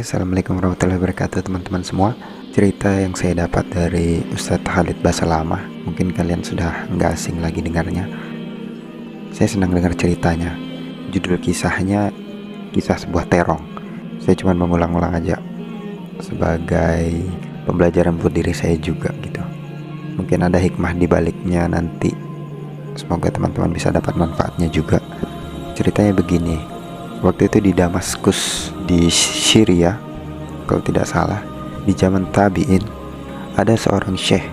Assalamualaikum warahmatullahi wabarakatuh teman-teman semua. Cerita yang saya dapat dari Ustadz Khalid Basalamah. Mungkin kalian sudah nggak asing lagi dengarnya. Saya senang dengar ceritanya. Judul kisahnya kisah sebuah terong. Saya cuma mengulang-ulang aja sebagai pembelajaran buat diri saya juga gitu. Mungkin ada hikmah di baliknya nanti. Semoga teman-teman bisa dapat manfaatnya juga. Ceritanya begini. Waktu itu di Damaskus di Syria, kalau tidak salah, di zaman tabi'in, ada seorang syekh.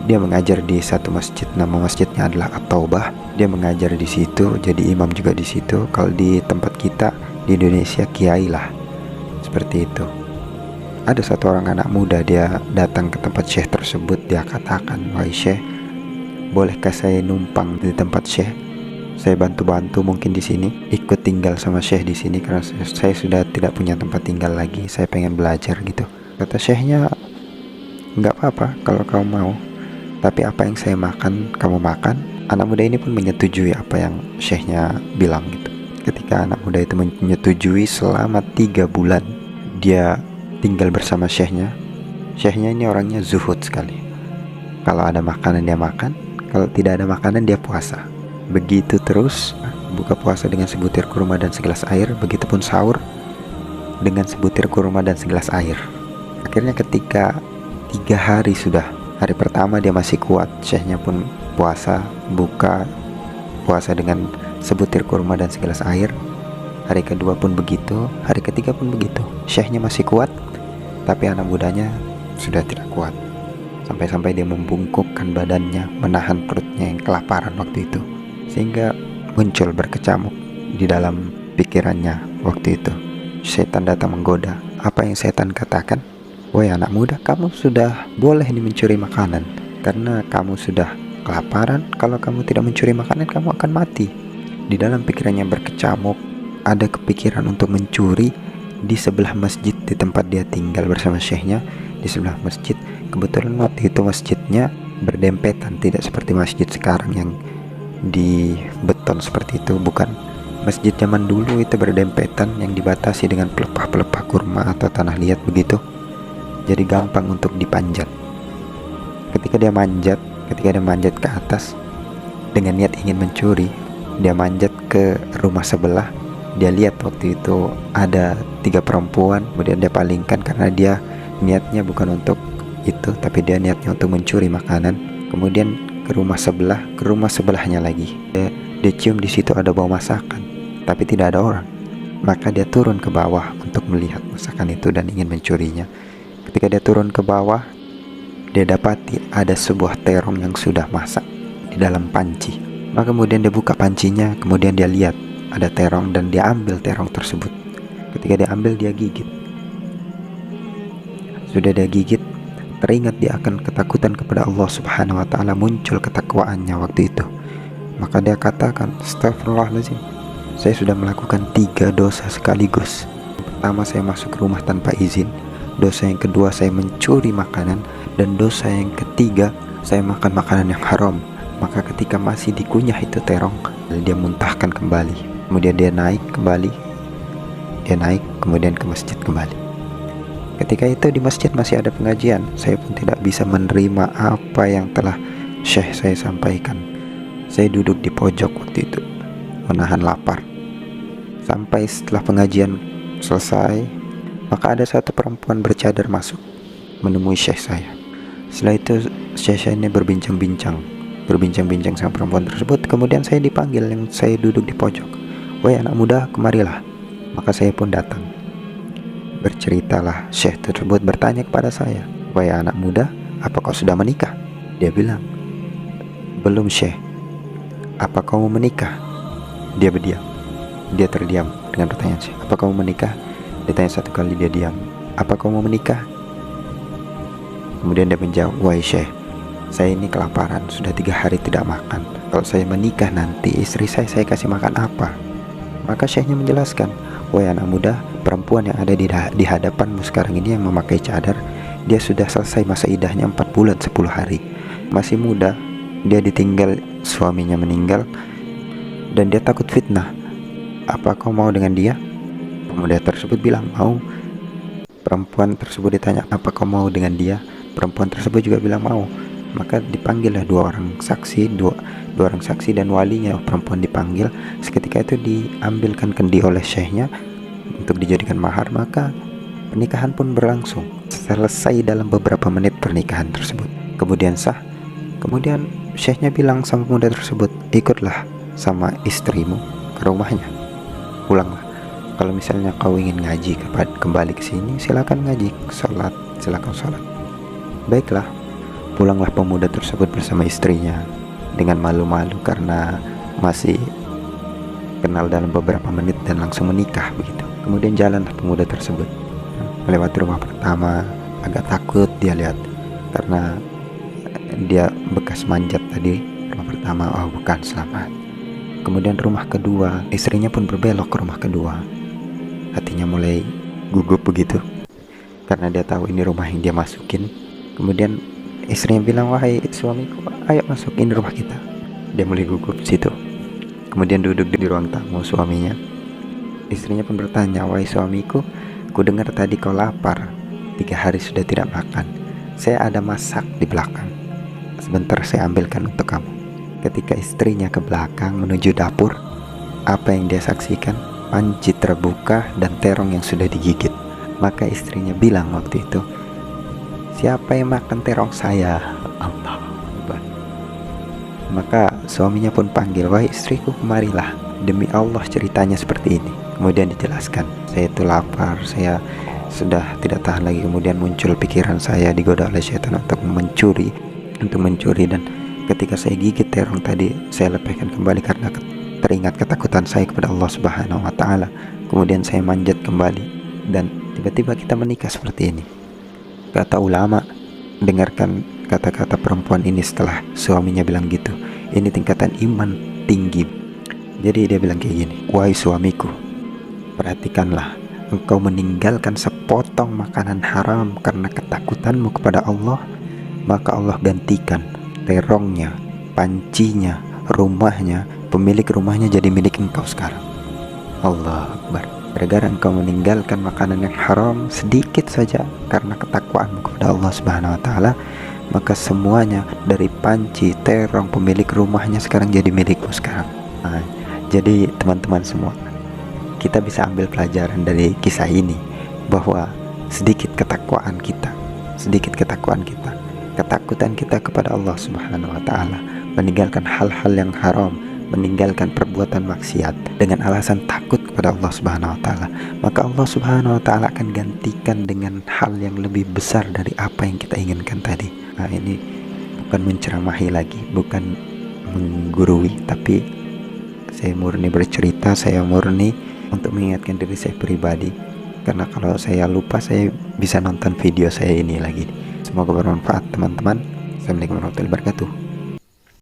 Dia mengajar di satu masjid, nama masjidnya adalah At-Taubah. Dia mengajar di situ, jadi imam juga di situ. Kalau di tempat kita di Indonesia, kiai lah, seperti itu. Ada satu orang anak muda, dia datang ke tempat syekh tersebut. Dia katakan, "Wahai syekh, bolehkah saya numpang di tempat syekh? Saya bantu-bantu mungkin di sini, ikut tinggal sama syekh di sini karena saya sudah tidak punya tempat tinggal lagi. Saya pengen belajar gitu." Kata syekhnya, "Nggak apa-apa kalau kamu mau, tapi apa yang saya makan kamu makan." Anak muda ini pun menyetujui apa yang syekhnya bilang gitu. Ketika anak muda itu menyetujui, selama 3 bulan dia tinggal bersama syekhnya. Syekhnya ini orangnya zuhud sekali. Kalau ada makanan dia makan, kalau tidak ada makanan dia puasa. Begitu terus, buka puasa dengan sebutir kurma dan segelas air, begitupun sahur dengan sebutir kurma dan segelas air. Akhirnya ketika 3 hari sudah, hari pertama dia masih kuat, syekhnya pun puasa, buka puasa dengan sebutir kurma dan segelas air. Hari kedua pun begitu, hari ketiga pun begitu. Syekhnya masih kuat, tapi anak mudanya sudah tidak kuat. Sampai-sampai dia membungkukkan badannya, menahan perutnya yang kelaparan waktu itu. Sehingga muncul berkecamuk di dalam pikirannya waktu itu. Setan datang menggoda. Apa yang setan katakan? "Woi anak muda, kamu sudah boleh nih mencuri makanan, karena kamu sudah kelaparan. Kalau kamu tidak mencuri makanan, kamu akan mati." Di dalam pikirannya berkecamuk, ada kepikiran untuk mencuri di sebelah masjid di tempat dia tinggal bersama syekhnya. Di sebelah masjid, kebetulan waktu itu masjidnya berdempetan, tidak seperti masjid sekarang yang di beton seperti itu. Bukan, masjid zaman dulu itu berdempetan yang dibatasi dengan pelepah-pelepah kurma atau tanah liat begitu, jadi gampang untuk dipanjat. Ketika dia manjat ke atas dengan niat ingin mencuri, dia manjat ke rumah sebelah. Dia lihat waktu itu ada 3 perempuan, kemudian dia palingkan karena dia niatnya bukan untuk itu, tapi dia niatnya untuk mencuri makanan. Kemudian ke rumah sebelahnya lagi. Dia cium di situ ada bau masakan, tapi tidak ada orang. Maka dia turun ke bawah untuk melihat masakan itu dan ingin mencurinya. Ketika dia turun ke bawah, dia dapati ada sebuah terong yang sudah masak di dalam panci. Maka kemudian dia buka pancinya, kemudian dia lihat ada terong dan dia ambil terong tersebut. Ketika dia ambil, dia gigit. Sudah dia gigit, teringat dia akan ketakutan kepada Allah Subhanahu wa ta'ala, muncul ketakwaannya waktu itu. Maka dia katakan, "Astagfirullahaladzim, saya sudah melakukan 3 dosa sekaligus. Pertama, saya masuk rumah tanpa izin. Dosa yang kedua, saya mencuri makanan. Dan dosa yang ketiga, saya makan makanan yang haram." Maka ketika masih dikunyah itu terong, dia muntahkan kembali. Kemudian dia naik kembali. Dia naik kemudian ke masjid kembali. Ketika itu di masjid masih ada pengajian. Saya pun tidak bisa menerima apa yang telah syekh saya sampaikan. Saya duduk di pojok waktu itu, menahan lapar. Sampai setelah pengajian selesai, maka ada satu perempuan bercadar masuk menemui syekh saya. Setelah itu syekh saya ini berbincang-bincang sama perempuan tersebut. Kemudian saya dipanggil, yang saya duduk di pojok. "Woi anak muda, kemarilah." Maka saya pun datang. Berceritalah, syekh tersebut bertanya kepada saya, "Wahai anak muda, apa kau sudah menikah?" Dia bilang, "Belum syekh." "Apa kau mau menikah?" Dia berdiam. Dia terdiam dengan pertanyaan syekh, "Apa kau mau menikah?" Dia tanya 1 kali, dia diam. "Apa kau mau menikah?" Kemudian dia menjawab, "Wahai syekh, saya ini kelaparan, sudah 3 hari tidak makan. Kalau saya menikah nanti istri saya kasih makan apa?" Maka syekhnya menjelaskan, "Wahai anak muda, perempuan yang ada di hadapanmu sekarang ini yang memakai cadar, dia sudah selesai masa idahnya 4 bulan 10 hari. Masih muda, dia ditinggal, suaminya meninggal, dan dia takut fitnah. Apa kau mau dengan dia?" Pemuda tersebut bilang, "Mau." Perempuan tersebut ditanya, apa kau mau dengan dia? Perempuan tersebut juga bilang mau. Maka dipanggillah dua orang saksi dan walinya. Perempuan dipanggil. Seketika itu diambilkan kendi oleh syekhnya untuk dijadikan mahar. Maka pernikahan pun berlangsung. Selesai dalam beberapa menit pernikahan tersebut. Kemudian sah. Kemudian syekhnya bilang sama pemuda tersebut, ikutlah sama istrimu ke rumahnya, pulanglah. Kalau misalnya kau ingin ngaji kembali ke sini, silakan ngaji, silakan sholat. Baiklah, pulanglah pemuda tersebut bersama istrinya dengan malu-malu karena masih kenal dalam beberapa menit dan langsung menikah begitu. Kemudian jalanlah pemuda tersebut melewati rumah pertama. Agak takut dia lihat karena dia bekas manjat tadi. Rumah pertama, oh bukan, selamat. Kemudian rumah kedua, istrinya pun berbelok ke rumah kedua. Hatinya mulai gugup begitu karena dia tahu ini rumah yang dia masukin. Kemudian istrinya bilang, wahai suamiku, ayo masuk, ini rumah kita. Dia mulai gugup situ. Kemudian duduk di ruang tamu suaminya. Istrinya pun bertanya, wahai suamiku, ku dengar tadi kau lapar, 3 hari sudah tidak makan. Saya ada masak di belakang, sebentar saya ambilkan untuk kamu. Ketika istrinya ke belakang menuju dapur, apa yang dia saksikan? Panci terbuka dan terong yang sudah digigit. Maka istrinya bilang waktu itu, siapa yang makan terong saya? Allah. Maka suaminya pun panggil, wahai istriku, kemarilah, demi Allah ceritanya seperti ini. Kemudian dijelaskan, saya itu lapar, saya sudah tidak tahan lagi. Kemudian muncul pikiran saya, digoda oleh syaitan untuk mencuri, dan ketika saya gigit terong tadi, saya lepaskan kembali karena teringat ketakutan saya kepada Allah Subhanahu wa Ta'ala. Kemudian saya manjat kembali dan tiba-tiba kita menikah seperti ini. Kata ulama, dengarkan kata-kata perempuan ini setelah suaminya bilang gitu. Ini tingkatan iman tinggi. Jadi dia bilang kayak gini, wahai suamiku, perhatikanlah, engkau meninggalkan sepotong makanan haram karena ketakutanmu kepada Allah, maka Allah gantikan terongnya, pancinya, rumahnya, pemilik rumahnya jadi milik engkau sekarang. Allah Akbar. Gara-gara engkau meninggalkan makanan yang haram sedikit saja karena ketakwaanmu kepada Allah Subhanahu wa Ta'ala, maka semuanya dari panci, terong, pemilik rumahnya sekarang jadi milikmu sekarang. Nah, jadi teman-teman semua, kita bisa ambil pelajaran dari kisah ini bahwa sedikit ketakwaan kita, ketakutan kita kepada Allah Subhanahu wa Ta'ala, meninggalkan hal-hal yang haram, meninggalkan perbuatan maksiat dengan alasan takut kepada Allah Subhanahu wa Ta'ala, maka Allah Subhanahu wa Ta'ala akan gantikan dengan hal yang lebih besar dari apa yang kita inginkan tadi. Nah, ini bukan menceramahi lagi, bukan menggurui, tapi saya murni bercerita, saya murni untuk mengingatkan diri saya pribadi, karena kalau saya lupa saya bisa nonton video saya ini lagi. Semoga bermanfaat teman-teman. Assalamualaikum warahmatullahi wabarakatuh.